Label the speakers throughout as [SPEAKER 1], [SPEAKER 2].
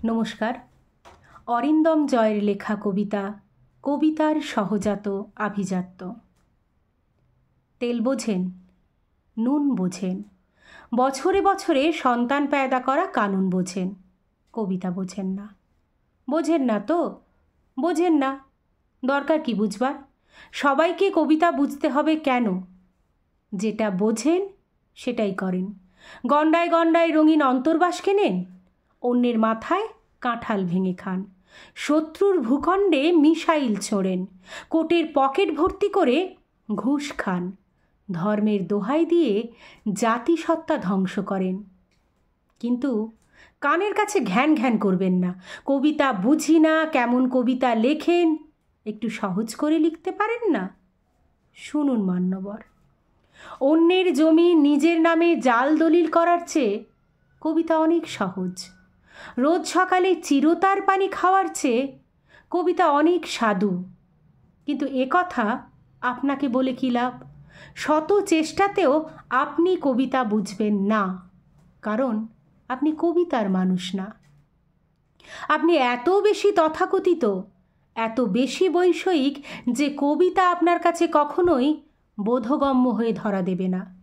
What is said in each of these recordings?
[SPEAKER 1] নমস্কার। অরিন্দম জয়ের লেখা কবিতা কবিতার সহজাত আভিজাত্য। তেল বোঝেন, নুন বোঝেন, বছরে বছরে সন্তান पैदा করা কানুন বোঝেন, কবিতা বোঝেন না। বোঝেন না তো বোঝেন না, দরকার কি বুঝবার? সবাইকে কবিতা বুঝতে হবে কেন? যেটা বোঝেন সেটাই করেন। গণ্ডায় গণ্ডায় রঙিন অন্তর্বাস কেনেন, অন্যের মাথায় কাঁঠাল ভেঙে খান, শত্রুর ভূখণ্ডে মিসাইল ছোড়েন, কোটের পকেট ভর্তি করে ঘুষ খান, ধর্মের দোহাই দিয়ে জাতিসত্তা ধ্বংস করেন। কিন্তু কানের কাছে ঘ্যান ঘ্যান করবেন না। কবিতা বুঝি না, কেমন কবিতা লেখেন, একটু সহজ করে লিখতে পারেন না? শুনুন মান্যবর, অন্যের জমি নিজের নামে জাল দলিল করার চেয়ে কবিতা অনেক সহজ। রোজ সকালে চিরতার পানি খাওয়ার চেয়ে কবিতা অনেক স্বাদু। কিন্তু একথা আপনাকে বলে কী লাভ? শত চেষ্টাতেও আপনি কবিতা বুঝবেন না, কারণ আপনি কবিতার মানুষ না। আপনি এত বেশি তথাকথিত, এত বেশি বৈষয়িক যে কবিতা আপনার কাছে কখনোই বোধগম্য হয়ে ধরা দেবে না।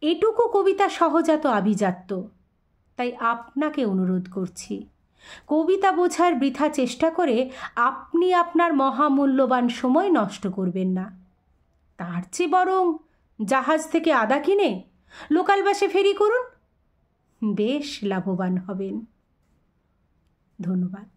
[SPEAKER 1] এটুকু কবিতা সহজাত আভিজাত্য। তাই আপনাকে অনুরোধ করছি, কবিতা বোঝার বৃথা চেষ্টা করে আপনি আপনার মহামূল্যবান সময় নষ্ট করবেন না। তার চেয়ে বরং জাহাজ থেকে আদা কিনে লোকাল বাসে ফেরি করুন, বেশ লাভবান হবেন। ধন্যবাদ।